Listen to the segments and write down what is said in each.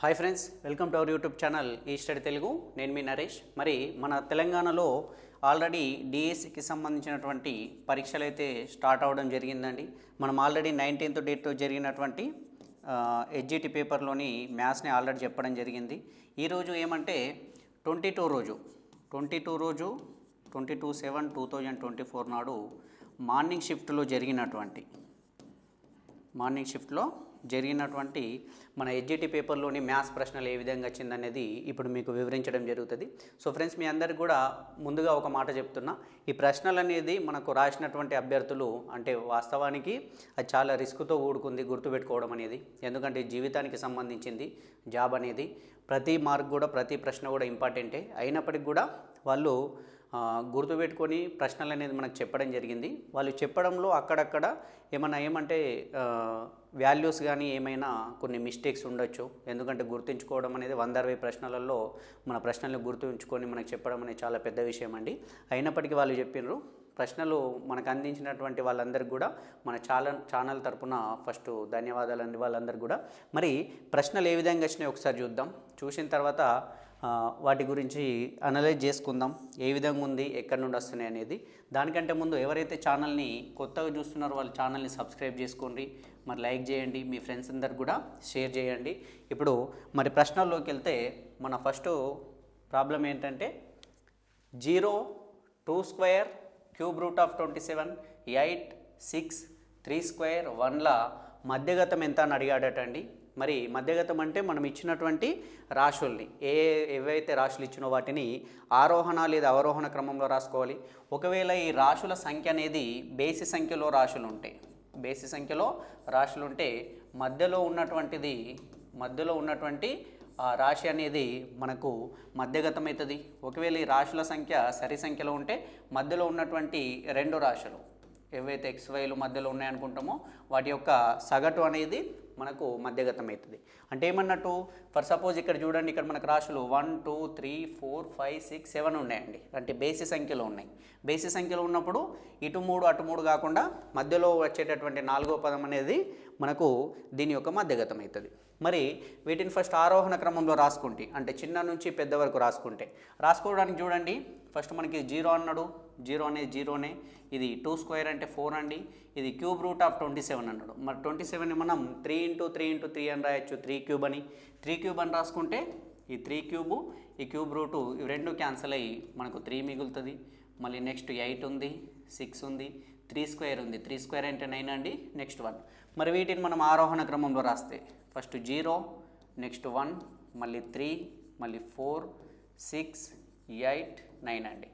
Hi friends, welcome to our YouTube channel ఈ study Telugu. నేను మీ నరేష్. మరి మన తెలంగాణలో ఆల్రెడీ డిఎస్సికి సంబంధించినటువంటి పరీక్షలు అయితే స్టార్ట్ అవ్వడం జరిగిందండి. మనం ఆల్రెడీ 19th డేట్ జరిగినటువంటి ఎస్జిటి పేపర్లోని మ్యాథ్స్ని ఆల్రెడీ చెప్పడం జరిగింది. ఈరోజు ఏమంటే 22 రోజు 22/7/2024 నాడు మార్నింగ్ షిఫ్ట్లో జరిగినటువంటి మన ఎస్జిటి పేపర్లోని మ్యాథ్స్ ప్రశ్నలు ఏ విధంగా వచ్చిందనేది ఇప్పుడు మీకు వివరించడం జరుగుతుంది. సో ఫ్రెండ్స్, మీ అందరికి కూడా ముందుగా ఒక మాట చెప్తున్నా, ఈ ప్రశ్నలు అనేది మనకు రాసినటువంటి అభ్యర్థులు అంటే వాస్తవానికి అది చాలా రిస్క్తో కూడుకుంది గుర్తుపెట్టుకోవడం అనేది. ఎందుకంటే జీవితానికి సంబంధించింది జాబ్ అనేది. ప్రతి మార్క్ కూడా ప్రతి ప్రశ్న కూడా ఇంపార్టెంటే. అయినప్పటికీ కూడా వాళ్ళు గుర్తుపెట్టుకొని ప్రశ్నలు అనేది మనకు చెప్పడం జరిగింది. వాళ్ళు చెప్పడంలో అక్కడక్కడ ఏమంటే వాల్యూస్ కానీ ఏమైనా కొన్ని మిస్టేక్స్ ఉండొచ్చు. ఎందుకంటే గుర్తుంచుకోవడం అనేది 160 ప్రశ్నలలో మన ప్రశ్నలు గుర్తుంచుకొని మనకు చెప్పడం అనేది చాలా పెద్ద విషయం అండి. అయినప్పటికీ వాళ్ళు చెప్పినారు. ప్రశ్నలు మనకు అందించినటువంటి వాళ్ళందరికీ కూడా మన ఛానల్ తరపున ఫస్ట్ ధన్యవాదాలు అండి వాళ్ళందరికీ కూడా. మరి ప్రశ్నలు ఏ విధంగా వచ్చినాయి ఒకసారి చూద్దాం. చూసిన తర్వాత వాటి గురించి అనలైజ్ చేసుకుందాం, ఏ విధంగా ఉంది, ఎక్కడి నుండి వస్తున్నాయి అనేది. దానికంటే ముందు ఎవరైతే ఛానల్ని కొత్తగా చూస్తున్నారో వాళ్ళు ఛానల్ని సబ్స్క్రైబ్ చేసుకోండి, మరి లైక్ చేయండి, మీ ఫ్రెండ్స్ అందరికి కూడా షేర్ చేయండి. ఇప్పుడు మరి ప్రశ్నల్లోకి వెళ్తే మన ఫస్ట్ ప్రాబ్లం ఏంటంటే 0, 2² క్యూబ్ రూట్ ఆఫ్ 27, 8, 6, 3² 1ల మధ్యగతం ఎంత అని అడిగాడటండి. మరి మధ్యగతం అంటే మనం ఇచ్చినటువంటి రాశుల్ని ఏవైతే రాశులు ఇచ్చినో వాటిని ఆరోహణ లేదా అవరోహణ క్రమంలో రాసుకోవాలి. ఒకవేళ ఈ రాశుల సంఖ్య అనేది బేసి సంఖ్యలో రాశులు ఉంటే మధ్యలో ఉన్నటువంటి రాశి అనేది మనకు మధ్యగతం అవుతుంది. ఒకవేళ ఈ రాశుల సంఖ్య సరి సంఖ్యలో ఉంటే మధ్యలో ఉన్నటువంటి రెండు రాశులు ఏవైతే XYలు మధ్యలో ఉన్నాయనుకుంటామో వాటి యొక్క సగటు అనేది మనకు మధ్యగతం అవుతుంది. అంటే ఏమన్నట్టు, ఫర్ సపోజ్ ఇక్కడ చూడండి, ఇక్కడ మనకు రాశులు 1, 2, 3, 4, 5, 6, 7 ఉన్నాయండి. అంటే బేసి సంఖ్యలో ఉన్నాయి. బేసి సంఖ్యలో ఉన్నప్పుడు ఇటు 3 అటు 3 కాకుండా మధ్యలో వచ్చేటటువంటి 4వ పదం అనేది మనకు దీని యొక్క మధ్యగతం అవుతుంది. మరి వీటిని ఫస్ట్ ఆరోహణ క్రమంలో రాసుకుంటే, అంటే చిన్న నుంచి పెద్ద వరకు రాసుకోవడానికి చూడండి. ఫస్ట్ మనకి 0 అన్నాడు. 0 అనేది 0నే. ఇది 2² అంటే 4 అండి. ఇది క్యూబ్ రూట్ ఆఫ్ 27 అన్నాడు. మరి 27ని మనం 3 × 3 × 3 అని రాయొచ్చు. 3³ అని రాసుకుంటే ఈ 3³ ఈ క్యూబ్ రూటు ఇవి రెండు క్యాన్సిల్ అయ్యి మనకు 3 మిగులుతుంది. మళ్ళీ నెక్స్ట్ 8 ఉంది, 6 ఉంది, 3² ఉంది. 3² అంటే 9 అండి. నెక్స్ట్ 1. మరి వీటిని మనం ఆరోహణ క్రమంలో రాస్తే ఫస్ట్ 0, నెక్స్ట్ 1, మళ్ళీ 3, మళ్ళీ 4, 6, 8, 9 అండి.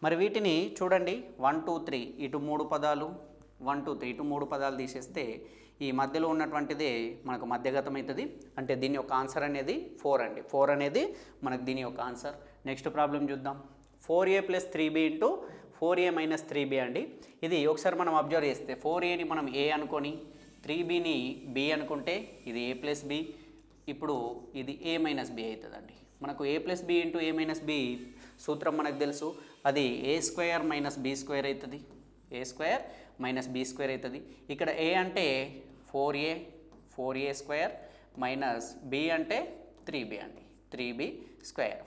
మరి వీటిని చూడండి, 1, 2, 3 ఇటు 3 పదాలు, 1, 2, 3 ఇటు 3 పదాలు తీసేస్తే ఈ మధ్యలో ఉన్నటువంటిదే మనకు మధ్యగతం అవుతుంది. అంటే దీని యొక్క ఆన్సర్ అనేది 4 అండి. 4 అనేది మనకు దీని యొక్క ఆన్సర్. నెక్స్ట్ ప్రాబ్లం చూద్దాం. 4a + 3b × 4a - 3b అండి. ఇది ఒకసారి మనం అబ్జర్వ్ చేస్తే 4aని మనం a అనుకొని 3bని b అనుకుంటే ఇది a + b. ఇప్పుడు ఇది a - b అవుతుందండి. మనకు a + b × a - b సూత్రం మనకు తెలుసు. అది a² - b² అవుతుంది. a² - b² అవుతుంది. ఇక్కడ a అంటే 4a² - b అంటే 3b అండి. 3b².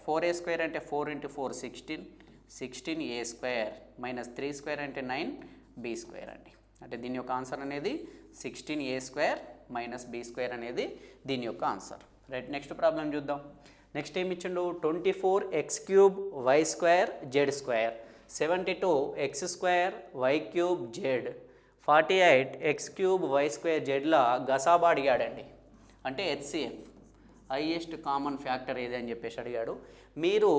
4a² అంటే 4 × 4 16, 16a² - 3² అంటే 9b² అండి. అంటే దీని యొక్క ఆన్సర్ అనేది 16a² - b² అనేది దీని యొక్క ఆన్సర్. రైట్, నెక్స్ట్ ప్రాబ్లం చూద్దాం. నెక్స్ట్ ఏమి ఇచ్చిండు, 24x³ y² z², 72x² y³ z, 48x³ y² zల గసాబా అడిగాడండి. అంటే HCF హైయెస్ట్ కామన్ ఫ్యాక్టర్ ఏది అని చెప్పేసి అడిగాడు. మీరు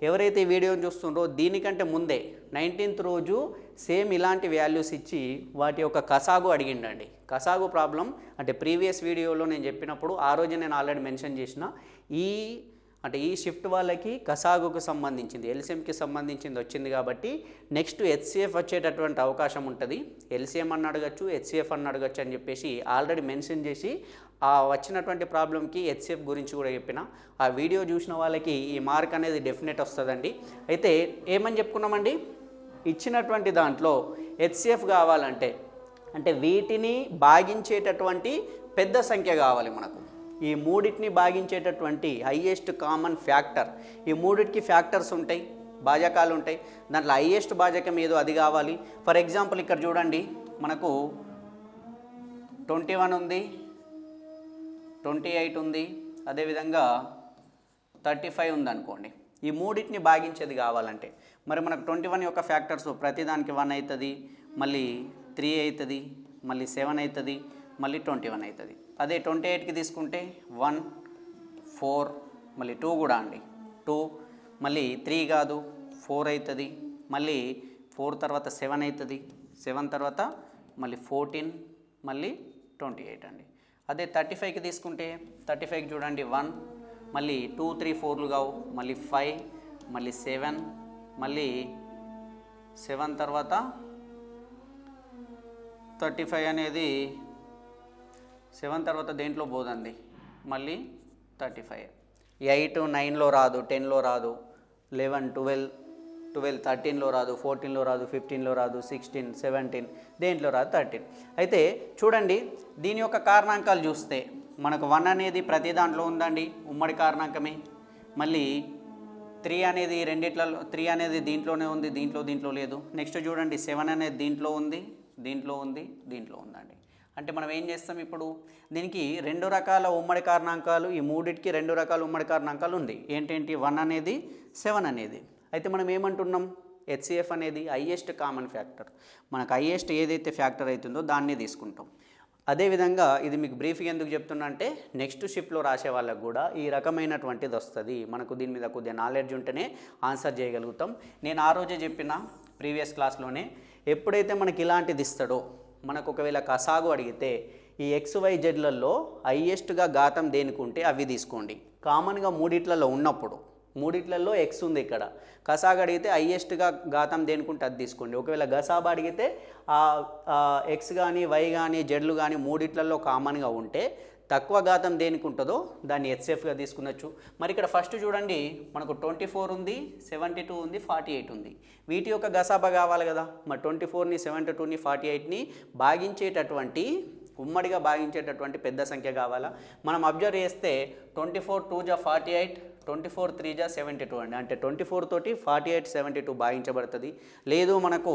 ఎవరైతే వీడియోని చూస్తుండ్రో దీనికంటే ముందే 19th రోజు సేమ్ ఇలాంటి వాల్యూస్ ఇచ్చి వాటి యొక్క కసాగు అడిగిండండి. కసాగు ప్రాబ్లం అంటే ప్రీవియస్ వీడియోలో నేను చెప్పినప్పుడు ఆ రోజు నేను ఆల్రెడీ మెన్షన్ చేసిన ఈ షిఫ్ట్ వాళ్ళకి కసాగుకు సంబంధించింది ఎల్సిఎంకి సంబంధించింది వచ్చింది కాబట్టి నెక్స్ట్ HCF వచ్చేటటువంటి అవకాశం ఉంటుంది. ఎల్సిఎం అని అడగచ్చు, HCF అని అడగచ్చు అని చెప్పేసి ఆల్రెడీ మెన్షన్ చేసి ఆ వచ్చినటువంటి ప్రాబ్లంకి HCF గురించి కూడా చెప్పిన. ఆ వీడియో చూసిన వాళ్ళకి ఈ మార్క్ అనేది డెఫినెట్ వస్తుందండి. అయితే ఏమని చెప్పుకున్నామండి, ఇచ్చినటువంటి దాంట్లో HCF కావాలంటే అంటే వీటిని భాగించేటటువంటి పెద్ద సంఖ్య కావాలి మనకు. ఈ మూడింటిని భాగించేటటువంటి హైయెస్ట్ కామన్ ఫ్యాక్టర్, ఈ మూడింటికి ఫ్యాక్టర్స్ ఉంటాయి, భాజకాలు ఉంటాయి. దాంట్లో హైయెస్ట్ భాజకం ఏదో అది కావాలి. ఫర్ ఎగ్జాంపుల్ ఇక్కడ చూడండి, మనకు 21 ఉంది, 28 ఉంది, అదేవిధంగా 35 ఉంది అనుకోండి. ఈ మూడింటిని భాగించేది కావాలంటే మరి మనకు 21 యొక్క ఫ్యాక్టర్స్ ప్రతిదానికి 1 అవుతుంది, మళ్ళీ 3 అవుతుంది, మళ్ళీ 7 అవుతుంది, మళ్ళీ 21 అవుతుంది. అదే 28కి తీసుకుంటే 1, 4, మళ్ళీ 2 కూడా అండి, 2, మళ్ళీ 3 కాదు 4 అవుతుంది, మళ్ళీ 4 తర్వాత 7 అవుతుంది, 7 తర్వాత మళ్ళీ 14, మళ్ళీ 28 అండి. అదే 35కి తీసుకుంటే 35కి చూడండి 1, మళ్ళీ 2, 3, 4లు కావు, మళ్ళీ 5, మళ్ళీ 7, మళ్ళీ 7 తర్వాత 35 అనేది 7 తర్వాత దేంట్లో పోదండి, మళ్ళీ 35. 8, 9లో రాదు, 10లో రాదు, 11, 12, 13లో రాదు, 14లో రాదు, 15లో రాదు, 16, 17 దేంట్లో రాదు, 13. అయితే చూడండి, దీని యొక్క కారణాంకాలు చూస్తే మనకు 1 అనేది ప్రతి దాంట్లో ఉందండి, ఉమ్మడి కారణాంకమే. మళ్ళీ 3 అనేది రెండిట్లలో, 3 అనేది దీంట్లోనే ఉంది, దీంట్లో లేదు. నెక్స్ట్ చూడండి 7 అనేది దీంట్లో ఉంది, దీంట్లో ఉందండి. అంటే మనం ఏం చేస్తాం ఇప్పుడు, దీనికి 2 రకాల ఉమ్మడి కారణాంకాలు, ఈ మూడింటికి 2 రకాల ఉమ్మడి కారణాంకాలు ఉంది. ఏంటేంటి, 1 అనేది 7 అనేది. అయితే మనం ఏమంటున్నాం, హెచ్సిఎఫ్ అనేది హైయెస్ట్ కామన్ ఫ్యాక్టర్. మనకు హైయెస్ట్ ఏదైతే ఫ్యాక్టర్ అవుతుందో దాన్ని తీసుకుంటాం. అదేవిధంగా ఇది మీకు బ్రీఫ్గా ఎందుకు చెప్తున్నా అంటే నెక్స్ట్ షిఫ్ట్లో రాసే వాళ్ళకు కూడా ఈ రకమైనటువంటిది వస్తుంది. మనకు దీని మీద కొద్దిగా నాలెడ్జ్ ఉంటేనే ఆన్సర్ చేయగలుగుతాం. నేను ఆ రోజే చెప్పిన ప్రీవియస్ క్లాస్లోనే, ఎప్పుడైతే మనకి ఇలాంటిది ఇస్తాడో, మనకు ఒకవేళ కసాగు అడిగితే ఈ XYZలలో హైయెస్ట్గా ఘాతం దేనికుంటే అవి తీసుకోండి. కామన్గా మూడిట్లలో ఉన్నప్పుడు, మూడిట్లలో ఎక్స్ ఉంది, ఇక్కడ కసాగు అడిగితే హైయెస్ట్గా ఘాతం దేనికుంటే అది తీసుకోండి. ఒకవేళ గసాబు అడిగితే ఎక్స్ కానీ వై కానీ జెడ్లు కానీ మూడిట్లలో కామన్గా ఉంటే తక్కువ ఘాతం దేనికి ఉంటుందో దాన్ని హెచ్సిఎఫ్గా తీసుకునొచ్చు. మరి ఇక్కడ ఫస్ట్ చూడండి, మనకు 24 ఉంది, 72 ఉంది, 48 ఉంది. వీటి యొక్క గసాబా కావాలి కదా. మరి 24ని 72ని 48ని భాగించేటటువంటి, ఉమ్మడిగా భాగించేటటువంటి పెద్ద సంఖ్య కావాలా. మనం అబ్జర్వ్ చేస్తే 24 2 జా 48, 24 3 జా 72 అండి. అంటే 24 తోటి 48 72 భాగించబడుతుంది. లేదు మనకు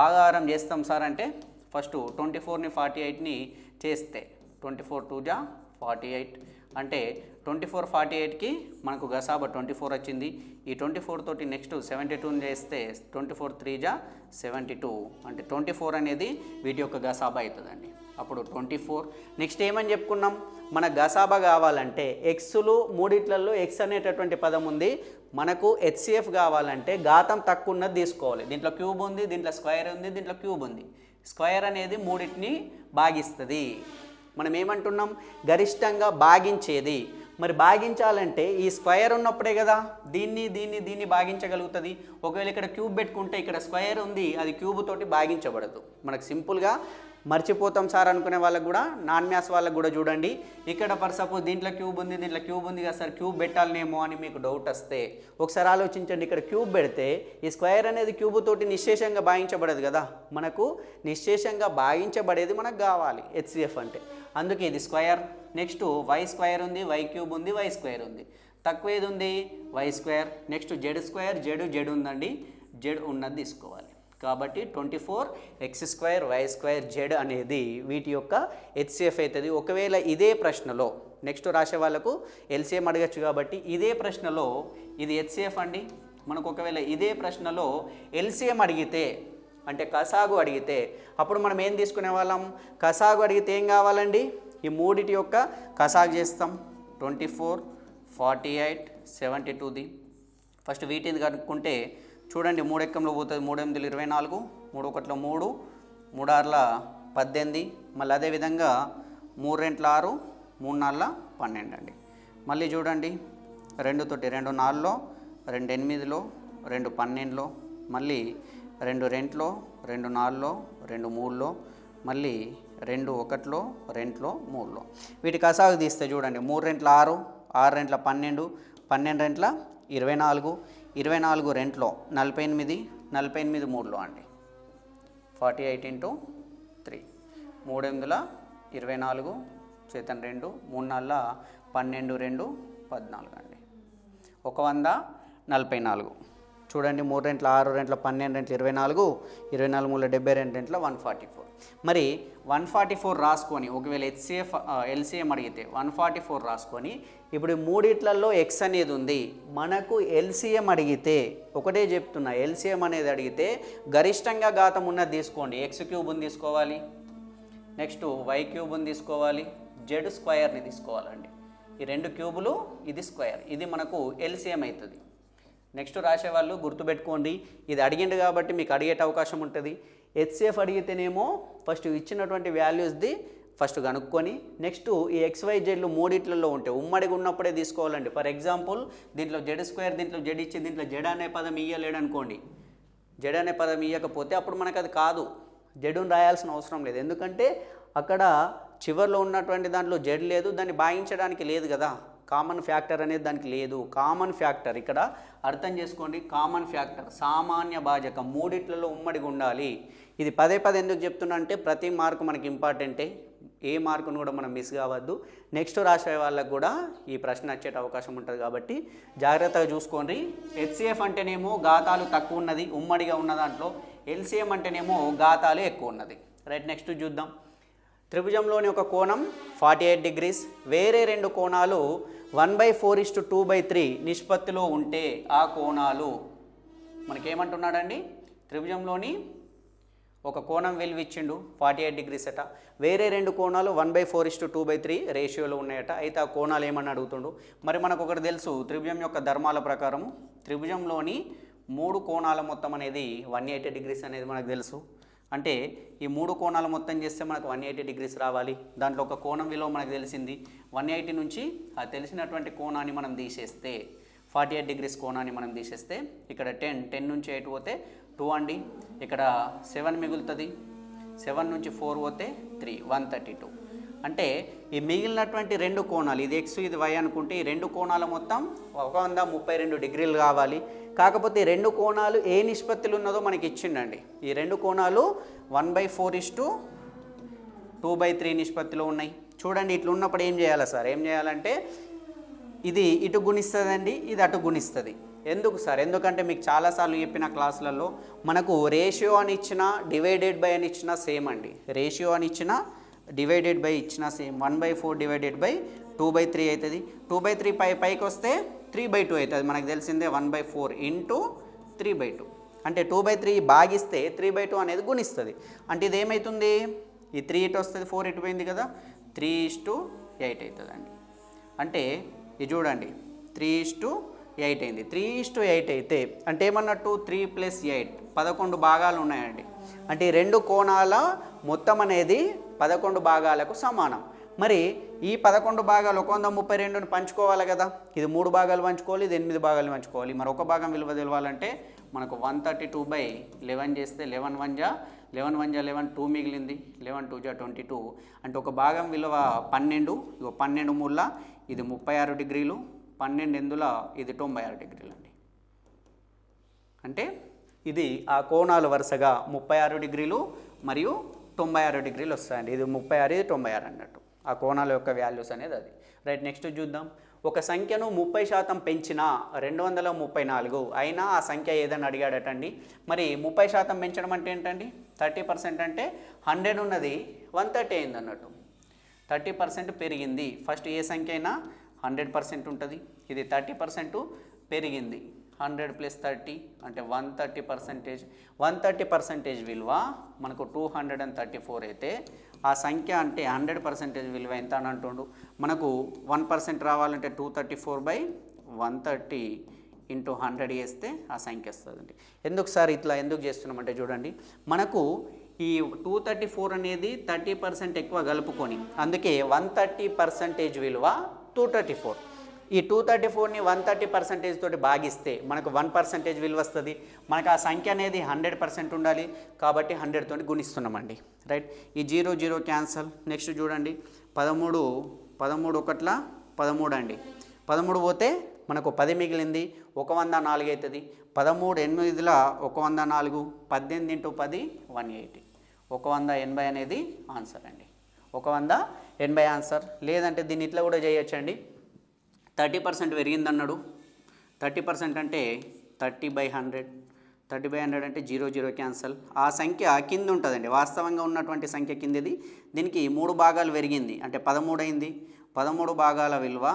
భాగాహారం చేస్తాం సార్ అంటే ఫస్ట్ 24ని 48ని చేస్తే 24 2 జా 48 అంటే 24 48కి మనకు గసాబా 24 వచ్చింది. ఈ 24 తోటి నెక్స్ట్ 72ని చేస్తే 24 3 జా 72 అంటే 24 అనేది వీటి యొక్క గసాబా అవుతుందండి. అప్పుడు 24. నెక్స్ట్ ఏమని చెప్పుకున్నాం, మన గసాబా కావాలంటే ఎక్స్లు మూడిట్లలో ఎక్స్ అనేటటువంటి పదం ఉంది. మనకు హెచ్సిఎఫ్ కావాలంటే ఘాతం తక్కువ ఉన్నది తీసుకోవాలి. దీంట్లో క్యూబ్ ఉంది, దీంట్లో స్క్వేర్ ఉంది, దీంట్లో క్యూబ్ ఉంది. స్క్వేర్ అనేది మూడింటిని భాగిస్తుంది. మనం ఏమంటున్నాం, గరిష్టంగా భాగించేది. మరి భాగించాలంటే ఈ స్క్వేర్ ఉన్నప్పుడే కదా దీన్ని భాగించగలుగుతుంది. ఒకవేళ ఇక్కడ క్యూబ్ పెట్టుకుంటే ఇక్కడ స్క్వేర్ ఉంది, అది క్యూబ్ తోటి భాగించబడదు. మనకు సింపుల్గా మర్చిపోతాం సార్ అనుకునే వాళ్ళకు కూడా, నాన్ మ్యాథ్స్ వాళ్ళకు కూడా చూడండి, ఇక్కడ ఫర్ సపోజ్ దీంట్లో క్యూబ్ ఉంది, దీంట్లో క్యూబ్ ఉంది కదా సార్, క్యూబ్ పెట్టాలనేమో అని మీకు డౌట్ వస్తే ఒకసారి ఆలోచించండి. ఇక్కడ క్యూబ్ పెడితే ఈ స్క్వేర్ అనేది క్యూబ్ తోటి నిశ్శేషంగా భాగించబడదు కదా. మనకు నిశ్శేషంగా భాగించబడేది మనకు కావాలి హెచ్సిఎఫ్ అంటే. అందుకే ఇది స్క్వేర్. నెక్స్ట్ వై స్క్వేర్ ఉంది, వై క్యూబ్ ఉంది, వై స్క్వేర్ ఉంది. తక్కువ ఏది ఉంది, Y square. Next Z square, Z ఉందండి, జెడ్ ఉన్నది తీసుకోవాలి. కాబట్టి 24 X square Y square Z అనేది వీటి యొక్క హెచ్సిఎఫ్ అవుతుంది. ఒకవేళ ఇదే ప్రశ్నలో నెక్స్ట్ రాసే వాళ్ళకు ఎల్సిఎం అడగచ్చు కాబట్టి ఇదే ప్రశ్నలో ఇది హెచ్సిఎఫ్ అండి. మనకు ఒకవేళ ఇదే ప్రశ్నలో ఎల్సిఎం అడిగితే అంటే కసాగు అడిగితే అప్పుడు మనం ఏం తీసుకునే వాళ్ళం, కసాగు అడిగితే ఏం కావాలండి, ఈ మూడిటి యొక్క కసాగు చేస్తాం. 24 48 72ది ఫస్ట్ వీటిది కనుక్కుంటే చూడండి, 3 ఎక్కంలో పోతుంది, 3 8 24, 3 1 3, 3 6 18, మళ్ళీ అదేవిధంగా 3 2 6, 3 4 12 అండి. మళ్ళీ చూడండి 2 తోటి 2 4లో, 2 8లో, 2 12లో, మళ్ళీ 2 2లో, 2 4లో, 2 3లో, మళ్ళీ 2 1లో, 2లో, 3లో. వీటి కసాగు తీస్తే చూడండి 3 2 6, 6 2 12, 12 2 24, 24 2లో 48, 48 3లో అండి. 48 × 3, 3 8 24, చేతన్ 2, 3 4 12 2 14 అండి. 144. చూడండి 3 రెంట్ల 6 రెంట్ల 12 రెంట్ల 24, 24 మూల 72 రెంట్ల 144. మరి 144 రాసుకొని ఒకవేళ ఎల్సిఎం అడిగితే 144 రాసుకొని ఇప్పుడు మూడిట్లలో ఎక్స్ అనేది ఉంది. మనకు ఎల్సిఎం అడిగితే ఒకటే చెప్తున్నా, ఎల్సిఎం అనేది అడిగితే గరిష్టంగా ఘాతం ఉన్నది తీసుకోండి. ఎక్స్ క్యూబ్ని తీసుకోవాలి, నెక్స్ట్ వై క్యూబ్ని తీసుకోవాలి, జెడ్ స్క్వేర్ని తీసుకోవాలండి. ఈ 2 క్యూబులు, ఇది స్క్వేర్, ఇది మనకు ఎల్సిఎం అవుతుంది. నెక్స్ట్ రాసేవాళ్ళు గుర్తుపెట్టుకోండి, ఇది అడిగిండు కాబట్టి మీకు అడిగేట అవకాశం ఉంటుంది. హెచ్సిఎఫ్ అడిగితేనేమో ఫస్ట్ ఇచ్చినటువంటి వాల్యూస్ది ఫస్ట్ కనుక్కొని నెక్స్ట్ ఈ XYZ మూడిట్లలో ఉంటే ఉమ్మడిగా ఉన్నప్పుడే తీసుకోవాలండి. ఫర్ ఎగ్జాంపుల్ దీంట్లో జెడ్ స్క్వేర్, దీంట్లో జెడ్ ఇచ్చి దీంట్లో జెడ్ అనే పదం ఇయ్యలేడు అనుకోండి, జెడ్ అనే పదం ఇవ్వకపోతే అప్పుడు మనకు అది కాదు, జెడ్ను రాయాల్సిన అవసరం లేదు. ఎందుకంటే అక్కడ చివరిలో ఉన్నటువంటి దాంట్లో జెడ్ లేదు, దాన్ని భాగించడానికి లేదు కదా, కామన్ ఫ్యాక్టర్ అనేది దానికి లేదు. కామన్ ఫ్యాక్టర్ ఇక్కడ అర్థం చేసుకోండి, కామన్ ఫ్యాక్టర్ సామాన్య భాజకం మూడిట్లలో ఉమ్మడిగా ఉండాలి. ఇది పదే ఎందుకు చెప్తున్నా అంటే ప్రతి మార్కు మనకి ఇంపార్టెంటే, ఏ మార్కును కూడా మనం మిస్ కావద్దు. నెక్స్ట్ రాసే వాళ్ళకు కూడా ఈ ప్రశ్న వచ్చే అవకాశం ఉంటుంది కాబట్టి జాగ్రత్తగా చూసుకోండి. హెచ్సిఎఫ్ అంటేనేమో ఘాతాలు తక్కువ ఉన్నది ఉమ్మడిగా ఉన్న దాంట్లో, ఎల్సిఎం అంటేనేమో ఘాతాలు ఎక్కువ ఉన్నది. రైట్, నెక్స్ట్ చూద్దాం. త్రిభుజంలోని ఒక కోణం 48 డిగ్రీస్, వేరే 2 కోణాలు 1/4:2/3 నిష్పత్తిలో ఉంటే ఆ కోణాలు మనకేమంటున్నాడండి, త్రిభుజంలోని ఒక కోణం విలువ ఇచ్చిండు 48 డిగ్రీస్ అట, వేరే 2 కోణాలు 1/4:2/3 రేషియోలో ఉన్నాయట. అయితే ఆ కోణాలు ఏమని అడుగుతుండు. మరి మనకు ఒకటి తెలుసు, త్రిభుజం యొక్క ధర్మాల ప్రకారము త్రిభుజంలోని 3 కోణాల మొత్తం అనేది 180 డిగ్రీస్ అనేది మనకు తెలుసు. అంటే ఈ 3 కోణాలు మొత్తం చేస్తే మనకు 180 డిగ్రీస్ రావాలి. దాంట్లో ఒక కోణం విలువ మనకు తెలిసింది 180 నుంచి ఆ తెలిసినటువంటి కోణాన్ని మనం తీసేస్తే 48 డిగ్రీస్ కోణాన్ని మనం తీసేస్తే ఇక్కడ 10 నుంచి 8 పోతే 2 అండి, ఇక్కడ 7 మిగులుతుంది, 7 నుంచి 4 పోతే 3, 132. అంటే ఈ మిగిలినటువంటి 2 కోణాలు, ఇది ఎక్స్ ఇది వై అనుకుంటే ఈ 2 కోణాల మొత్తం 132 డిగ్రీలు కావాలి. కాకపోతే ఈ 2 కోణాలు ఏ నిష్పత్తిలో ఉన్నదో మనకి ఇచ్చిండండి. ఈ 2 కోణాలు 1/4:2/3 నిష్పత్తిలో ఉన్నాయి. చూడండి, ఇట్లా ఉన్నప్పుడు ఏం చేయాలి సార్, ఏం చేయాలంటే ఇది ఇటు గుణిస్తుందండి, ఇది అటు గుణిస్తుంది. ఎందుకు సార్, ఎందుకంటే మీకు చాలాసార్లు చెప్పిన క్లాసులలో మనకు రేషియో అని ఇచ్చిన డివైడెడ్ బై అని ఇచ్చిన సేమ్ అండి. రేషియో అని ఇచ్చిన డివైడెడ్ బై ఇచ్చిన సేమ్ 1/4/2/3 అవుతుంది. 2/3 పైకి వస్తే 3/2 అవుతుంది. మనకు తెలిసిందే 1/4 ఇంటూ 3/2 అంటే 2/3 భాగిస్తే 3/2 అనేది గుణిస్తుంది. అంటే ఇది ఏమవుతుంది, ఈ 3 ఇటు వస్తుంది, 4 ఇటు పోయింది కదా, 3:8 అవుతుంది అండి. అంటే ఇది చూడండి 3:8 అయింది. 3:8 అయితే అంటే ఏమన్నట్టు 3 + 8 11 భాగాలు ఉన్నాయండి. అంటే ఈ 2 కోణాల మొత్తం అనేది 11 భాగాలకు సమానం. మరి ఈ 11 భాగాలు 132ని పంచుకోవాలి కదా, ఇది 3 భాగాలు పంచుకోవాలి, ఇది 8 భాగాలు పంచుకోవాలి. మరి ఒక భాగం విలువ తెలవాలంటే మనకు 132/11 చేస్తే 11 1 = 11 2 మిగిలింది, 11 2 = 22. అంటే ఒక భాగం విలువ 12, 12 మూల ఇది 36 డిగ్రీలు, 12 ఎందుల ఇది 96 డిగ్రీలు అండి. అంటే ఇది ఆ కోణాలు వరుసగా 36 డిగ్రీలు మరియు 96 డిగ్రీలు వస్తాయండి. ఇది 36, ఇది 96 అన్నట్టు ఆ కోణాల యొక్క వాల్యూస్ అనేది అది. రైట్, నెక్స్ట్ చూద్దాం. ఒక సంఖ్యను 30% పెంచినా 234 అయినా ఆ సంఖ్య ఏదని అడిగాడటండి. మరి 30% పెంచడం అంటే ఏంటండి, 30% అంటే 100 ఉన్నది 130 అయింది అన్నట్టు. 30% పెరిగింది. ఫస్ట్ ఏ సంఖ్య అయినా 100% ఉంటుంది, ఇది 30% పెరిగింది. 100 + 30 అంటే 130%. 130% విలువ మనకు 234 అయితే ఆ సంఖ్య అంటే 100% విలువ ఎంత అని అంటుండు. మనకు 1% రావాలంటే 234/130 × 100 చేస్తే ఆ సంఖ్య వస్తుందండి. ఎందుకు సార్ ఇట్లా ఎందుకు చేస్తున్నామంటే చూడండి, మనకు ఈ 234 అనేది 30% ఎక్కువ కలుపుకొని, అందుకే 130% విలువ 234. ఈ 234ని 130% తోటి భాగిస్తే మనకు 1% విలువ వస్తుంది. మనకు ఆ సంఖ్య అనేది 100% ఉండాలి కాబట్టి 100 తోటి గుణిస్తున్నామండి. రైట్, ఈ 0 0 క్యాన్సల్. నెక్స్ట్ చూడండి 13 1 13 అండి. 13 పోతే మనకు 10 మిగిలింది, 104 అవుతుంది. 13 8 104, 18 × 10 180. 180 అనేది ఆన్సర్ అండి. 180 ఆన్సర్. లేదంటే దీన్ని ఇట్లా కూడా చేయొచ్చండి, 30% పెరిగిందన్నాడు. 30% అంటే 30/100. 30/100 అంటే 0 0 క్యాన్సల్. ఆ సంఖ్య కింద ఉంటుందండి, వాస్తవంగా ఉన్నటువంటి సంఖ్య కిందది. దీనికి 3 భాగాలు పెరిగింది అంటే 13 అయింది. 13 భాగాల విలువ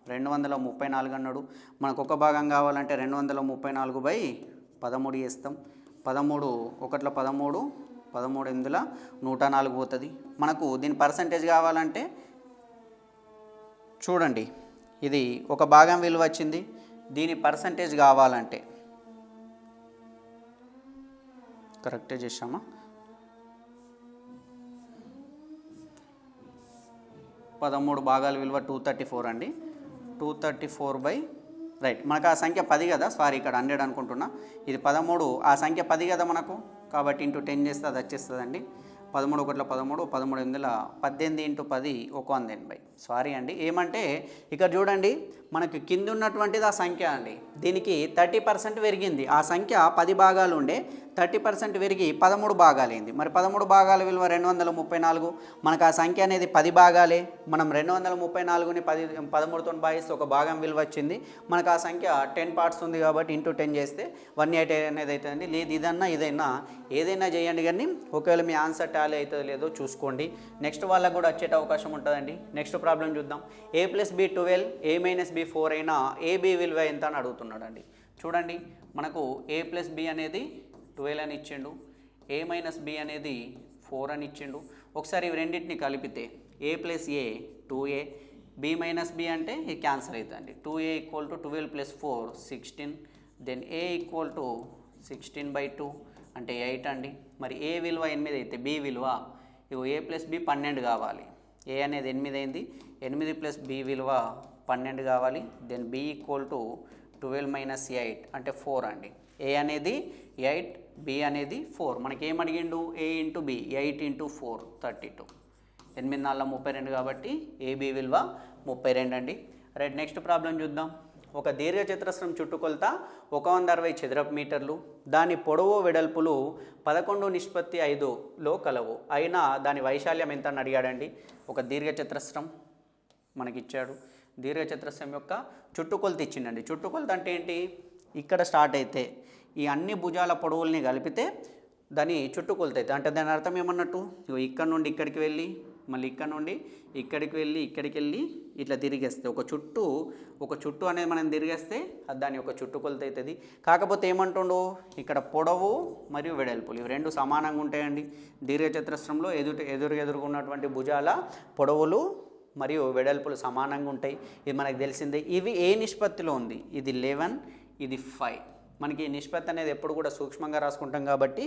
234 అన్నాడు. మనకు ఒక భాగం కావాలంటే 234/13 చేస్తాం. 13 1 13, 13 ఇందులో 104 పోతుంది. మనకు దీని పర్సంటేజ్ కావాలంటే చూడండి, ఇది ఒక భాగం విలువ వచ్చింది. దీని పర్సంటేజ్ కావాలంటే కరెక్టే చేసామా? 13 భాగాల విలువ 234 అండి. 234 రైట్, మనకు ఆ సంఖ్య 10 కదా, సారీ ఇక్కడ 100 అనుకుంటున్నా. ఇది 13, ఆ సంఖ్య 10 కదా మనకు, కాబట్టి ఇంటూ 10 చేస్తే అది వచ్చేస్తుందండి. 13 1 13, 13 ఇందులో 18 ఇంటూ 10 180. సారీ అండి, ఏమంటే ఇక్కడ చూడండి, మనకి కింద ఉన్నటువంటిది ఆ సంఖ్య అండి. దీనికి 30% పెరిగింది. ఆ సంఖ్య 10 భాగాలు ఉండే 30% పెరిగి 13 భాగాలైంది. మరి 13 భాగాల విలువ 234. మనకు ఆ సంఖ్య అనేది 10 భాగాలే. మనం 234ని 13తో భాగిస్తే ఒక భాగం విలువ వచ్చింది. మనకు ఆ సంఖ్య 10 పార్ట్స్ ఉంది కాబట్టి ఇంటూ 10 చేస్తే 180 అనేది అవుతుందండి. లేదు ఇదన్నా ఇదైనా ఏదైనా చేయండి, కానీ ఒకవేళ మీ ఆన్సర్ టాలీ అవుతుందో లేదో చూసుకోండి. నెక్స్ట్ వాళ్ళకు కూడా వచ్చే అవకాశం ఉంటుందండి. నెక్స్ట్ ప్రాబ్లం చూద్దాం. a + b 12, a - b 4 అయినా ab విలువ ఎంత అని అడుగుతున్నాడు అండి. చూడండి, మనకు a + b అనేది 12 అని ఇచ్చిండు, a - b అనేది 4 అని ఇచ్చిండు. ఒకసారి ఇవి రెండింటిని కలిపితే a + a 2a, b - b అంటే ఇది క్యాన్సల్ అవుతుందండి. 2a = 12 + 4 16, దెన్ a = 16/2 అంటే 8 అండి. మరి a విలువ 8 అయితే b విలువ ఇగో a + b 12 కావాలి. a అనేది 8 అయింది, 8 + b విలువ 12 కావాలి. దెన్ b = 12 - 8 అంటే 4 అండి. a అనేది 8, b అనేది 4. మనకి ఏం అడిగిండు? a × b, 8 × 4 32. 8 4 32 కాబట్టి ab విలువ 32 అండి. రైట్, నెక్స్ట్ ప్రాబ్లం చూద్దాం. ఒక దీర్ఘచతురస్రం చుట్టుకొలత 160 చదరపు మీటర్లు, దాని పొడవు వెడల్పులు 11:5లో కలవు. అయినా దాని వైశాల్యం ఎంత అని అడిగాడండి. ఒక దీర్ఘచతురస్రం మనకిచ్చాడు. దీర్ఘచతురస్రం యొక్క చుట్టుకొలత ఇచ్చిండండి. చుట్టుకొలత అంటే ఏంటి? ఇక్కడ స్టార్ట్ అయితే ఈ అన్ని భుజాల పొడవుల్ని కలిపితే దాని చుట్టుకొలత అయితే, అంటే దాని అర్థం ఏమన్నట్టు, ఇక్కడ నుండి ఇక్కడికి వెళ్ళి మళ్ళీ ఇక్కడ నుండి ఇక్కడికి వెళ్ళి ఇక్కడికి వెళ్ళి ఇట్లా తిరిగేస్తే ఒక చుట్టు అనేది మనం తిరిగేస్తే అది దాని యొక్క చుట్టుకొలత అవుతుంది. కాకపోతే ఏమంటుండో ఇక్కడ పొడవు మరియు వెడల్పులు ఇవి రెండు సమానంగా ఉంటాయండి. దీర్ఘచతురస్రంలో ఎదురుగా ఉన్నటువంటి భుజాల పొడవులు మరియు వెడల్పులు సమానంగా ఉంటాయి. ఇది మనకు తెలిసిందే. ఇవి ఏ నిష్పత్తిలో ఉంది? ఇది 11, ఇది 5. మనకి నిష్పత్తి అనేది ఎప్పుడు కూడా సూక్ష్మంగా రాసుకుంటాం కాబట్టి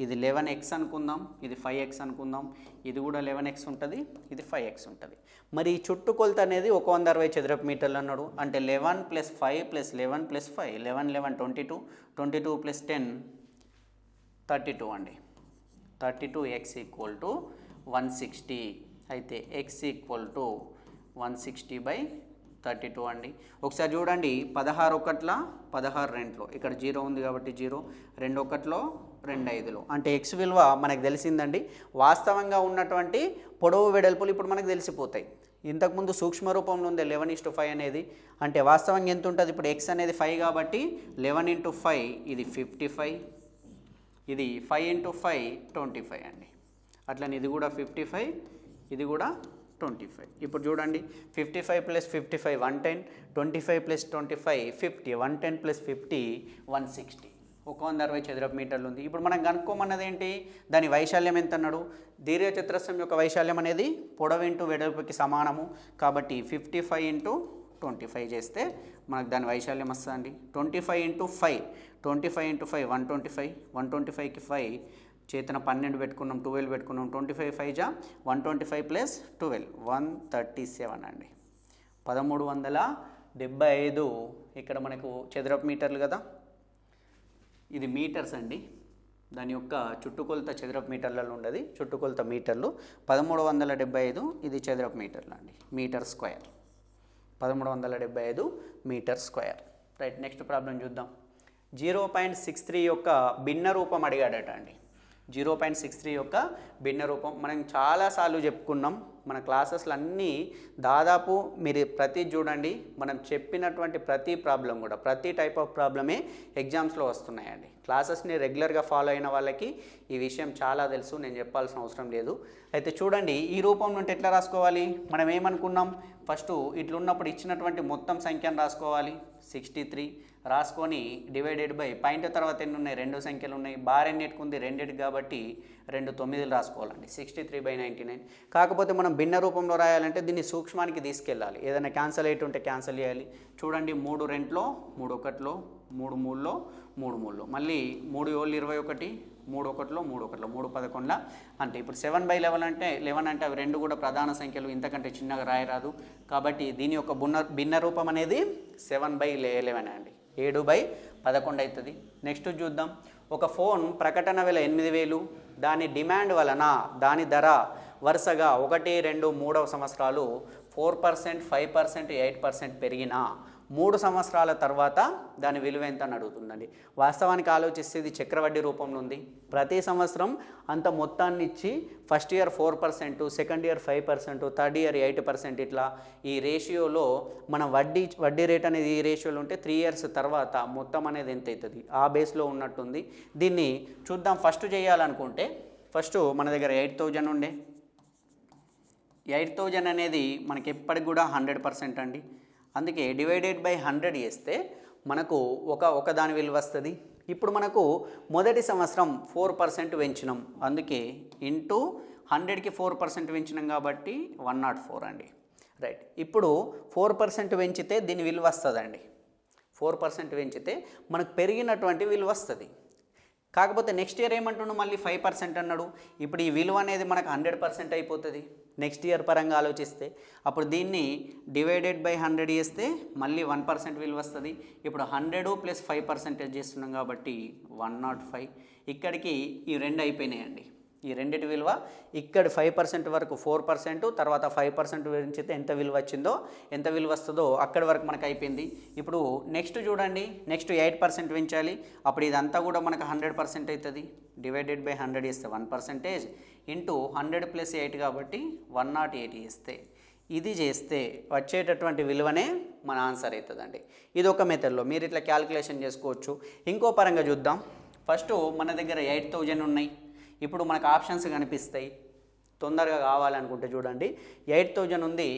ఇది 11x అనుకుందాం, ఇది 5x అనుకుందాం. ఇది కూడా 11x ఉంటుంది, ఇది 5x ఉంటుంది. మరి ఈ చుట్టుకొలత అనేది 160 చదరపు మీటర్లు అన్నాడు. అంటే 11 + 5 + 11 + 5, 11 11 22, 22 + 10 32 అండి. 32x = 160. అయితే x = 160/32 అండి. ఒకసారి చూడండి, 16 1 16 2, ఇక్కడ 0 ఉంది కాబట్టి 0, 2 1 2 5, అంటే x విలువ మనకు తెలిసిందండి. వాస్తవంగా ఉన్నటువంటి పొడవు వెడల్పులు ఇప్పుడు మనకు తెలిసిపోతాయి. ఇంతకుముందు సూక్ష్మ రూపంలో ఉంది 11:5 అనేది, అంటే వాస్తవంగా ఎంత ఉంటుంది? ఇప్పుడు x అనేది 5 కాబట్టి 11 × 5 ఇది 55, ఇది 5 × 5 25 అండి. అట్లనే ఇది కూడా 55, ఇది కూడా 25. ఇప్పుడు చూడండి, 55 + 55 110, 25 + 25 50, 110 + 50 160. 160 చదరపు మీటర్లు ఉంది. ఇప్పుడు మనం కనుక్కోమన్నది ఏంటి? దాని వైశాల్యం ఎంత అన్నాడు. దీర్ఘచతురస్రం యొక్క వైశాల్యం అనేది పొడవు ఇంటూ వెడల్పుకి సమానము కాబట్టి 55 × 25 చేస్తే మనకు దాని వైశాల్యం వస్తుందండి. 25 × 5, 25 × 5 125, 125కి 5 చేతన 12 పెట్టుకున్నాం, 12 పెట్టుకున్నాం, 25 5 125 + 12 137 అండి. 1375 ఇక్కడ మనకు చదరపు మీటర్లు కదా, ఇది మీటర్స్ అండి. దాని యొక్క చుట్టుకొలత చదరపు మీటర్లలో ఉండదు, చుట్టుకొలత మీటర్లు. 1375 ఇది చదరపు మీటర్లు అండి, metre square. 1375 metre square. Right, next problem చూద్దాం. 0.63 యొక్క భిన్న రూపం అడిగాడట అండి. 0.63 యొక్క భిన్న రూపం మనం చాలాసార్లు చెప్పుకున్నాం. మన క్లాసెస్లు అన్నీ దాదాపు మీరు ప్రతి చూడండి, మనం చెప్పినటువంటి ప్రతి ప్రాబ్లం కూడా, ప్రతి టైప్ ఆఫ్ ప్రాబ్లమే ఎగ్జామ్స్లో వస్తున్నాయండి. క్లాసెస్ని రెగ్యులర్గా ఫాలో అయిన వాళ్ళకి ఈ విషయం చాలా తెలుసు, నేను చెప్పాల్సిన అవసరం లేదు. అయితే చూడండి, ఈ రూపం నుండి ఎట్లా రాసుకోవాలి? మనం ఏమనుకున్నాం, ఫస్ట్ ఇట్లున్నప్పుడు ఇచ్చినటువంటి మొత్తం సంఖ్యను రాసుకోవాలి 63, రాసుకొని డివైడెడ్ బై పాయింట్ తర్వాత ఎన్ని ఉన్నాయి, 2 సంఖ్యలు ఉన్నాయి, బార్ ఎన్నిటికి ఉంది, 2 కాబట్టి 2 9లు రాసుకోవాలండి, 63/99. కాకపోతే మనం భిన్న రూపంలో రాయాలంటే దీన్ని సూక్ష్మానికి తీసుకెళ్ళాలి, ఏదైనా క్యాన్సల్ అయ్యి ఉంటే క్యాన్సల్ చేయాలి. చూడండి, 3 2లో 3 1లో 3 3లో 3 3లో, మళ్ళీ 3 7 21, 3 1లో 3 1లో, 3 11ల అంటే ఇప్పుడు 7/11 అంటే 11 అంటే అవి రెండు కూడా ప్రధాన సంఖ్యలు, ఇంతకంటే చిన్నగా రాయరాదు. కాబట్టి దీని యొక్క భిన్న రూపం అనేది 7/11 అండి, 7/11 అవుతుంది. నెక్స్ట్ చూద్దాం, ఒక ఫోన్ ప్రకటన విల 8,000, దాని డిమాండ్ వలన దాని ధర వరుసగా 1, 2, 3వ సంవత్సరాలు 4%, 5%, 8% పెరిగినా 3 సంవత్సరాల తర్వాత దాని విలువ ఎంత అని అడుగుతుందండి. వాస్తవానికి ఆలోచిస్తే ఇది చక్రవడ్డీ రూపంలో ఉంది. ప్రతి సంవత్సరం అంత మొత్తాన్ని ఇచ్చి first year 4%, second year 5%, third year 8%, ఇట్లా ఈ రేషియోలో మన వడ్డీ రేట్ అనేది ఈ రేషియోలో ఉంటే 3 ఇయర్స్ తర్వాత మొత్తం అనేది ఎంత అవుతుంది ఆ బేస్లో ఉన్నట్టుంది. దీన్ని చూద్దాం. ఫస్ట్ చేయాలనుకుంటే ఫస్ట్ మన దగ్గర 8,000 ఉండే, 8,000 అనేది మనకి ఎప్పటికి కూడా 100% అండి. అందుకే డివైడెడ్ బై 100 చేస్తే మనకు ఒక దాని విలువ వస్తుంది. ఇప్పుడు మనకు మొదటి సంవత్సరం 4% పెంచినాం, అందుకే ఇంటూ 100కి 4% పెంచినాం కాబట్టి 104 అండి. రైట్, ఇప్పుడు 4% పెంచితే దీని విలువ వస్తుందండి. 4% పెంచితే మనకు పెరిగినటువంటి విలువ వస్తుంది. కాకపోతే నెక్స్ట్ ఇయర్ ఏమంటున్నాడు, మళ్ళీ 5% అన్నాడు. ఇప్పుడు ఈ విలువ అనేది మనకు 100% అయిపోతుంది నెక్స్ట్ ఇయర్ పరంగా ఆలోచిస్తే. అప్పుడు దీన్ని డివైడెడ్ బై 100 చేస్తే మళ్ళీ 1% విలువ వస్తుంది. ఇప్పుడు 100 + 5% చేస్తున్నాం కాబట్టి 105. ఇక్కడికి ఈ 2 అయిపోయినాయండి. ఈ రెండిటి విలువ ఇక్కడ 5% వరకు 4%, తర్వాత 5% పెంచితే ఎంత విలువ వచ్చిందో, ఎంత విలువ వస్తుందో అక్కడి వరకు మనకు అయిపోయింది. ఇప్పుడు నెక్స్ట్ చూడండి, నెక్స్ట్ 8% పెంచాలి. అప్పుడు ఇదంతా కూడా మనకు 100% అవుతుంది. డివైడెడ్ బై 100 చేస్తే 1% ఇంటూ 100 + 8 కాబట్టి 108 చేస్తే, ఇది చేస్తే వచ్చేటటువంటి విలువనే మన ఆన్సర్ అవుతుందండి. ఇది ఒక మెథడ్లో మీరు ఇట్లా క్యాలిక్యులేషన్ చేసుకోవచ్చు. ఇంకో పరంగా చూద్దాం. ఫస్ట్ మన దగ్గర 8,000 ఉన్నాయి. ఇప్పుడు మనకు ఆప్షన్స్ కనిపిస్తాయి. తొందరగా కావాలనుకుంటే చూడండి, 8,000 ఉంది.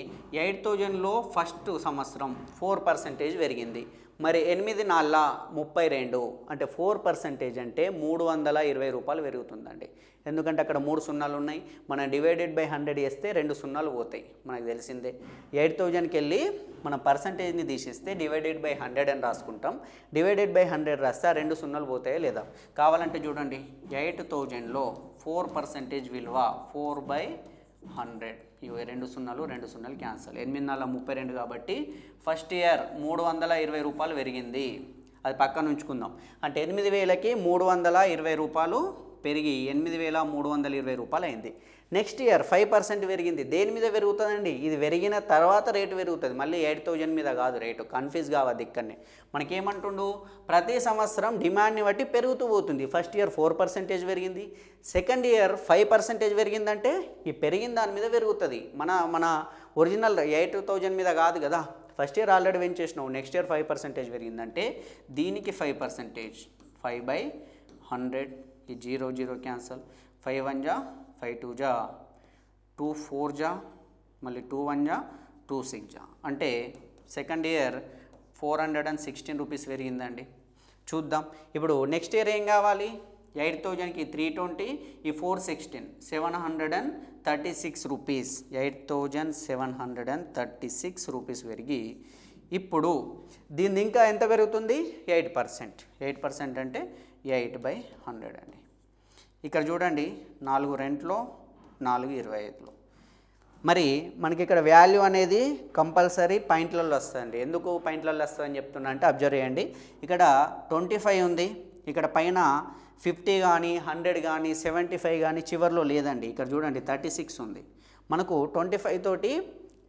8,000లో ఫస్ట్ సంవత్సరం 4% పెరిగింది. మరి 8 4 32 అంటే 4% అంటే 320 రూపాయలు పెరుగుతుందండి. ఎందుకంటే అక్కడ 3 సున్నాలు ఉన్నాయి. మనం డివైడెడ్ బై 100 చేస్తే 2 సున్నాలు పోతాయి, మనకు తెలిసిందే. 8,000కి వెళ్ళి మన పర్సంటేజ్ని తీసేస్తే డివైడెడ్ బై 100 అని రాసుకుంటాం. డివైడెడ్ బై 100 రాస్తే 2 సున్నాలు పోతాయా లేదా? కావాలంటే చూడండి, 8,000లో 4% విలువ 4/100. ఇవి 2 సున్నాలు క్యాన్సల్. 8 4 32 కాబట్టి ఫస్ట్ ఇయర్ 320 రూపాయలు పెరిగింది. అది పక్కన ఉంచుకుందాం. అంటే 8,000కి 320 రూపాయలు పెరిగి 8,320 రూపాయలు అయింది. నెక్స్ట్ ఇయర్ 5% పెరిగింది. దేని మీద పెరుగుతుందండి? ఇది పెరిగిన తర్వాత రేటు పెరుగుతుంది, మళ్ళీ 8,000 మీద కాదు రేటు. కన్ఫ్యూజ్ కావద్దు ఇక్కడనే. మనకేమంటుండు, ప్రతి సంవత్సరం డిమాండ్ని బట్టి పెరుగుతూ పోతుంది. ఫస్ట్ ఇయర్ 4% పెరిగింది, సెకండ్ ఇయర్ 5% పెరిగిందంటే ఈ పెరిగిన దాని మీద పెరుగుతుంది. మన ఒరిజినల్ 8,000 మీద కాదు కదా. ఫస్ట్ ఇయర్ ఆల్రెడీ పెంచేసినావు, నెక్స్ట్ ఇయర్ 5% పెరిగిందంటే దీనికి 5%, 5/100. ఈ 0 0 క్యాన్సల్. 5 1 జా 5 2 జా 2 4 జా మళ్ళీ 2 1 జా 2 6 జా అంటే సెకండ్ ఇయర్ 416 రూపీస్ పెరిగిందండి. చూద్దాం ఇప్పుడు నెక్స్ట్ ఇయర్ ఏం కావాలి. 8,000కి 320, ఈ 416 736 రూపీస్. 8,736 రూపీస్ పెరిగి ఇప్పుడు దీన్ని ఇంకా ఎంత పెరుగుతుంది? 8%. 8% అంటే 8/100 అండి. ఇక్కడ చూడండి, 4 2లో 4 25లో. మరి మనకి ఇక్కడ వాల్యూ అనేది కంపల్సరీ పాయింట్లలో వస్తుందండి. ఎందుకు పాయింట్లలో వస్తుందని చెప్తున్నా అంటే అబ్జర్వ్ చేయండి. ఇక్కడ 25 ఉంది, ఇక్కడ పైన 50 కానీ 100 కానీ 75 కానీ చివరిలో లేదండి. ఇక్కడ చూడండి 36 ఉంది. మనకు 25 తోటి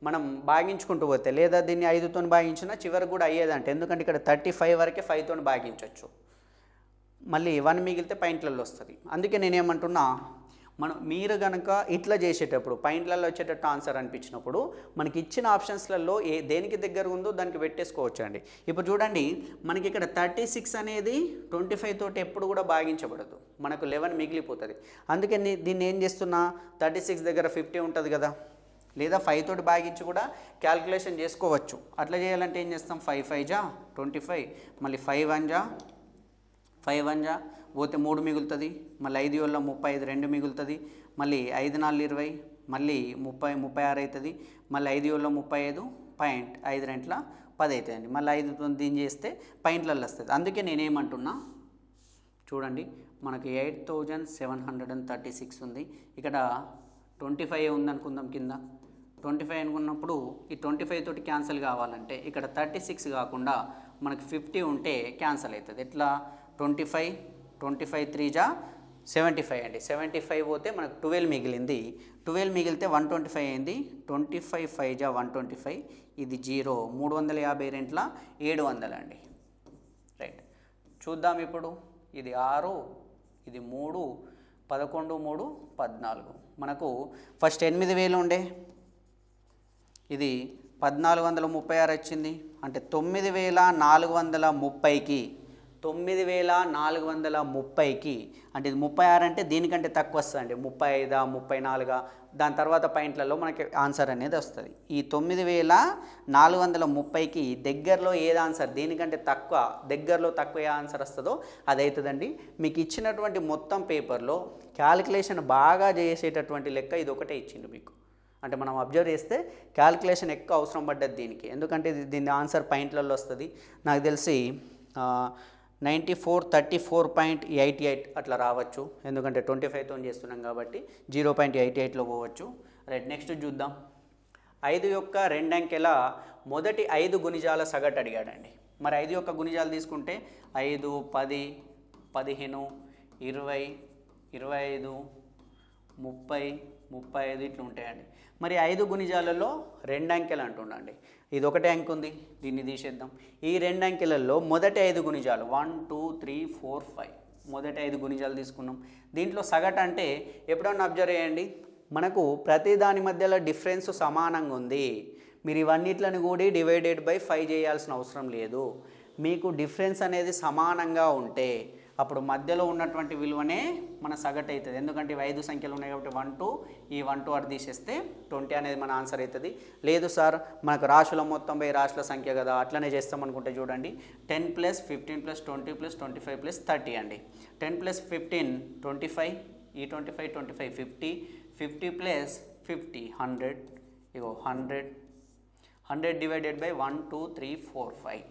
మనం భాగించుకుంటూ పోతే, లేదా దీన్ని 5తో భాగించినా చివరికి కూడా అయ్యేదంటే, ఎందుకంటే ఇక్కడ 35 వరకే 5తో భాగించవచ్చు. మళ్ళీ 1 మిగిలితే పాయింట్లలో వస్తుంది. అందుకే నేనేమంటున్నా, మీరు కనుక ఇట్లా చేసేటప్పుడు పాయింట్లలో వచ్చేటట్టు ఆన్సర్ అనిపించినప్పుడు మనకి ఇచ్చిన ఆప్షన్స్లలో దేనికి దగ్గర ఉందో దానికి పెట్టేసుకోవచ్చు అండి. ఇప్పుడు చూడండి, మనకి ఇక్కడ 36 అనేది 25 తోటి ఎప్పుడు కూడా భాగించబడదు, మనకు 11 మిగిలిపోతుంది. అందుకని దీన్ని ఏం చేస్తున్నా, 36 దగ్గర 50 ఉంటుంది కదా, లేదా 5 తోటి భాగించి కూడా క్యాల్కులేషన్ చేసుకోవచ్చు. అట్లా చేయాలంటే ఏం చేస్తాం, 5 5 జా 25, మళ్ళీ 5 1 జా 5 1 జా పోతే 3 మిగులుతుంది, మళ్ళీ 5 వల్ల 35 2 మిగులుతుంది, మళ్ళీ 5 4 20, మళ్ళీ 30 36 అవుతుంది, మళ్ళీ 5 వల్ల 35 పాయింట్ 5 2 10 అవుతుందండి. మళ్ళీ 5 దీన్ని చేస్తే పాయింట్లలో వస్తుంది. అందుకే నేనేమంటున్నా చూడండి, మనకి 8736 ఉంది. ఇక్కడ 25 ఉందనుకుందాం, కింద 25 అనుకున్నప్పుడు ఈ 25 తోటి క్యాన్సిల్ కావాలంటే ఇక్కడ 36 కాకుండా మనకి 50 ఉంటే క్యాన్సిల్ అవుతుంది. ఎట్లా, 25 3 జా 75 అండి. 75 పోతే మనకు 12 మిగిలింది. 12 మిగిలితే 125 అయింది. 25 5 జా 125, ఇది 0. 350 రెంట్ల 700 అండి. రైట్, చూద్దాం ఇప్పుడు. ఇది 6, ఇది 3, 11 3 14. మనకు ఫస్ట్ 8000 ఉండే, ఇది 1436 వచ్చింది. అంటే 9430కి 9430కి అంటే ఇది 36 అంటే దీనికంటే తక్కువ వస్తుంది, 35 34, దాని తర్వాత పాయింట్లలో మనకి ఆన్సర్ అనేది వస్తుంది. ఈ 9430కి దగ్గరలో ఏది ఆన్సర్, దీనికంటే తక్కువ దగ్గరలో తక్కువ ఏ ఆన్సర్ వస్తుందో అది అవుతుందండి. మీకు ఇచ్చినటువంటి మొత్తం పేపర్లో క్యాలిక్యులేషన్ బాగా చేసేటటువంటి లెక్క ఇది ఒకటే ఇచ్చిండు మీకు. అంటే మనం అబ్జర్వ్ చేస్తే క్యాలిక్యులేషన్ ఎక్కువ అవసరం పడ్డది దీనికి, ఎందుకంటే దీని ఆన్సర్ పాయింట్లలో వస్తుంది. నాకు తెలిసి 9434.88 అట్లా రావచ్చు, ఎందుకంటే 25తో చేస్తున్నాం కాబట్టి 0.88లో పోవచ్చు. రైట్, నెక్స్ట్ చూద్దాం. 5 యొక్క 2 అంకెల మొదటి 5 గుణిజాల సగటు అడిగాడండి. మరి 5 యొక్క గుణిజాలు తీసుకుంటే 5 10 15 20 25 30 35 ఇట్లా ఉంటాయండి. మరి 5 గుణిజాలలో 2 అంకెలు అంటుండండి. ఇది ఒకటే అంకె ఉంది, దీన్ని తీసేద్దాం. ఈ 2 అంకెలలో మొదటి 5 గుణిజాలు 1 2 3 4 5 మొదటి 5 గుణిజాలు తీసుకున్నాం. దీంట్లో సగటు అంటే ఎప్పుడన్నా అబ్జర్వ్ చేయండి, మనకు ప్రతి దాని మధ్యలో డిఫరెన్స్ సమానంగా ఉంది. మీరు ఇవన్నిట్లను కూడా డివైడెడ్ బై 5 చేయాల్సిన అవసరం లేదు. మీకు డిఫరెన్స్ అనేది సమానంగా ఉంటే అప్పుడు మధ్యలో ఉన్నటువంటి విలువనే మన సగటు అవుతుంది. ఎందుకంటే ఇవి 5 సంఖ్యలు ఉన్నాయి కాబట్టి 1 2, ఈ 1 2 అటు తీసేస్తే 20 అనేది మన ఆన్సర్ అవుతుంది. లేదు సార్ మనకు రాశుల మొత్తం బై రాశుల సంఖ్య కదా, అట్లనే చేస్తాం అనుకుంటే చూడండి, 10 + 15 + 20 + 25 + 30 అండి. 10 + 15 25, ఈ 25 25 50, 50 + 50 100, ఇగో 100 100 డివైడెడ్ బై 1 2 3 4 5,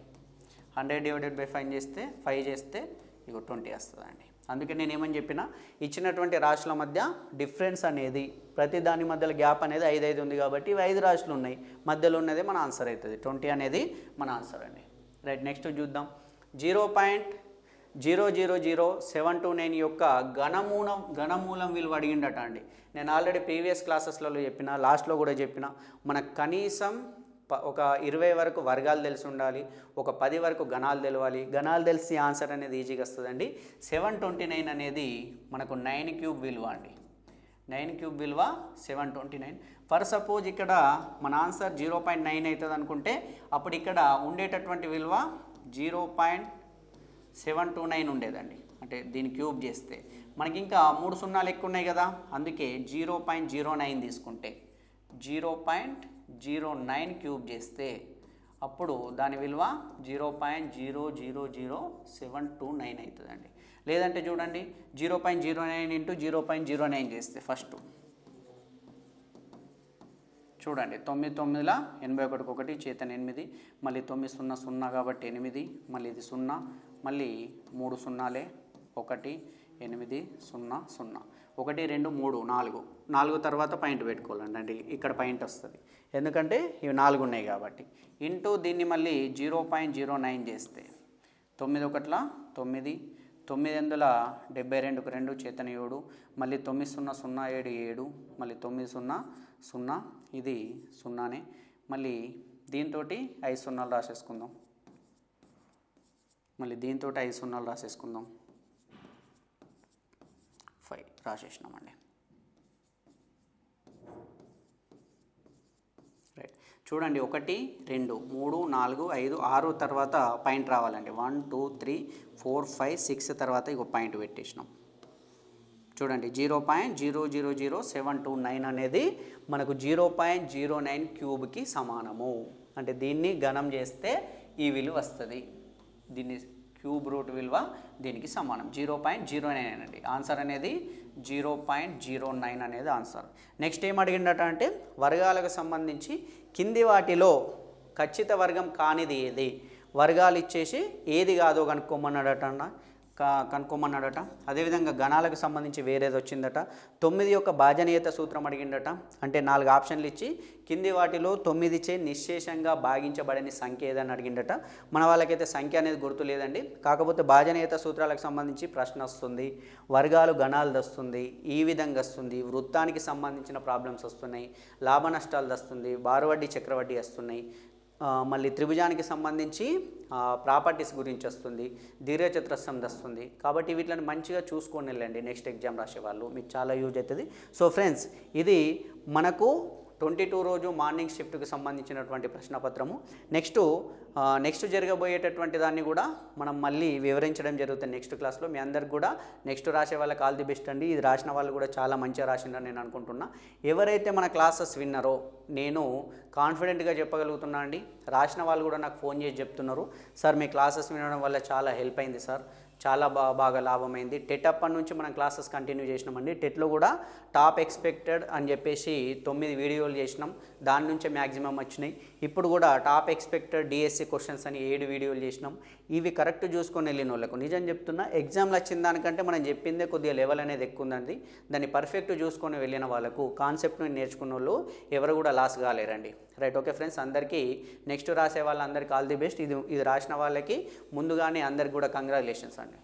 100 డివైడెడ్ బై 5 చేస్తే ఇగో 20 వస్తుందండి. అందుకే నేను ఏమని చెప్పినా, ఇచ్చినటువంటి రాశుల మధ్య డిఫరెన్స్ అనేది ప్రతి దాని మధ్యలో గ్యాప్ అనేది 5 5 ఉంది కాబట్టి ఇవి 5 రాశులు ఉన్నాయి, మధ్యలో ఉన్నదే మన ఆన్సర్ అవుతుంది. 20 అనేది మన ఆన్సర్ అండి. రైట్, నెక్స్ట్ చూద్దాం. 0.000729 యొక్క ఘనమూలం విలువ అడిగిండట అండి. నేను ఆల్రెడీ ప్రీవియస్ క్లాసెస్లలో చెప్పిన, లాస్ట్లో కూడా చెప్పిన, మనకు కనీసం ఒక 20 వరకు వర్గాలు తెలిసి ఉండాలి, ఒక 10 వరకు గణాలు తెలవాలి. గణాలు తెలిసి ఆన్సర్ అనేది ఈజీగా వస్తుందండి. 729 అనేది మనకు 9 క్యూబ్ విలువ అండి. 9 క్యూబ్ విలువ 729. ఫర్ సపోజ్ ఇక్కడ మన ఆన్సర్ 0.9 అవుతుంది అనుకుంటే అప్పుడు ఇక్కడ ఉండేటటువంటి విలువ 0.729 ఉండేదండి. అంటే దీన్ని క్యూబ్ చేస్తే మనకి ఇంకా 3 సున్నాలు ఎక్కువ ఉన్నాయి కదా, అందుకే 0.09 తీసుకుంటే 0.09 క్యూబ్ చేస్తే అప్పుడు దాని విలువ 0.000729 అవుతుందండి. లేదంటే చూడండి, 0.09 ఇంటూ 0.09 చేస్తే ఫస్ట్ చూడండి, 9 9ల 81 1 చేతన 8, మళ్ళీ 9 0 0 కాబట్టి 8, మళ్ళీ ఇది 0, మళ్ళీ 3 సున్నాలే 1 8 0 0 1 2 3 4 4 తర్వాత పాయింట్ పెట్టుకోవాలండి. ఇక్కడ పాయింట్ వస్తుంది ఎందుకంటే ఇవి 4 ఉన్నాయి కాబట్టి. ఇంటూ దీన్ని మళ్ళీ 0.09 చేస్తే 9 1 9 9 72 2 చేతన 7, మళ్ళీ 9 0 0 7 7, మళ్ళీ 9 0 0, ఇది 0నే. మళ్ళీ దీంతో 5 సున్నాలు రాసేసుకుందాం, మళ్ళీ దీంతో 5 సున్నాలు రాసేసుకుందాం, 5 రాసేసినామండి. చూడండి 1 2 3 4 5 6 తర్వాత పాయింట్ రావాలండి 1 2 3 4 5 6 తర్వాత ఇక పాయింట్ పెట్టేసినాం. చూడండి 0.000729 అనేది మనకు 0.09 క్యూబ్కి సమానము. అంటే దీన్ని గణం చేస్తే ఈ విలువ వస్తుంది. దీన్ని క్యూబ్ రూట్ విలువ దీనికి సమానం 0.09 అండి. ఆన్సర్ అనేది 0.09 అనేది ఆన్సర్. నెక్స్ట్ ఏం అడిగిండట అంటే వర్గాలకు సంబంధించి కింది వాటిలో ఖచ్చిత వర్గం కానిది ఏది, వర్గాలు ఇచ్చేసి ఏది కాదో కనుక్కోమన్నాడట. అదేవిధంగా గణాలకు సంబంధించి వేరేది వచ్చిందట. 9 యొక్క భాజనీయత సూత్రం అడిగిండట. అంటే 4 ఆప్షన్లు ఇచ్చి కింది వాటిలో 9 చే నిశ్శేషంగా భాగించబడని సంఖ్య ఏదని అడిగిండట. మన వాళ్ళకైతే సంఖ్య అనేది గుర్తు లేదండి. కాకపోతే భాజనీయత సూత్రాలకు సంబంధించి ప్రశ్న వస్తుంది, వర్గాలు గణాలు వస్తుంది, ఈ విధంగా వస్తుంది, వృత్తానికి సంబంధించిన ప్రాబ్లమ్స్ వస్తున్నాయి, లాభ నష్టాలు వస్తుంది, బారువడ్డీ చక్రవడ్డీ వస్తున్నాయి, మళ్ళీ త్రిభుజానికి సంబంధించి ప్రాపర్టీస్ గురించి వస్తుంది, దీర్ఘచతురస్రం వస్తుంది. కాబట్టి వీటిని మంచిగా చూసుకొని వెళ్ళండి నెక్స్ట్ ఎగ్జామ్ రాసే వాళ్ళు, మీకు చాలా యూజ్ అవుతుంది. సో ఫ్రెండ్స్, ఇది మనకు 22 రోజు మార్నింగ్ షిఫ్ట్కి సంబంధించినటువంటి ప్రశ్నపత్రము. నెక్స్ట్ జరగబోయేటటువంటి దాన్ని కూడా మనం మళ్ళీ వివరించడం జరుగుతుంది నెక్స్ట్ క్లాస్లో. మీ అందరికి కూడా నెక్స్ట్ రాసే వాళ్ళకి ఆల్ ది బెస్ట్ అండి. ఇది రాసిన వాళ్ళు కూడా చాలా మంచిగా రాసిందని నేను అనుకుంటున్నా. ఎవరైతే మన క్లాసెస్ విన్నారో నేను కాన్ఫిడెంట్గా చెప్పగలుగుతున్నా అండి. రాసిన వాళ్ళు కూడా నాకు ఫోన్ చేసి చెప్తున్నారు, సార్ మీ క్లాసెస్ వినడం వల్ల చాలా హెల్ప్ అయింది సార్, చాలా బాగా లాభమైంది. టెట్ అప్పటి నుంచి మనం క్లాసెస్ కంటిన్యూ చేసినామండి. టెట్లో కూడా టాప్ ఎక్స్పెక్టెడ్ అని చెప్పేసి 9 వీడియోలు చేసినాం, దాని నుంచే మ్యాక్సిమం వచ్చినాయి. ఇప్పుడు కూడా టాప్ ఎక్స్పెక్టెడ్ డిఎస్సి క్వశ్చన్స్ అని 7 వీడియోలు చేసినాం. ఇవి కరెక్ట్ చూసుకొని వెళ్ళిన వాళ్ళకు నిజం చెప్తున్నా, ఎగ్జామ్లో వచ్చిన దానికంటే మనం చెప్పిందే కొద్దిగా లెవెల్ అనేది ఎక్కువ ఉందండి. దాన్ని పర్ఫెక్ట్ చూసుకొని వెళ్ళిన వాళ్ళకు, కాన్సెప్ట్ని నేర్చుకున్న వాళ్ళు ఎవరు కూడా లాస్ కాలేరండి. రైట్, ఓకే ఫ్రెండ్స్, అందరికీ నెక్స్ట్ రాసే వాళ్ళందరికీ ఆల్ ది బెస్ట్. ఇది రాసిన వాళ్ళకి ముందుగానే అందరికి కూడా కంగ్రాచులేషన్స్ అండి.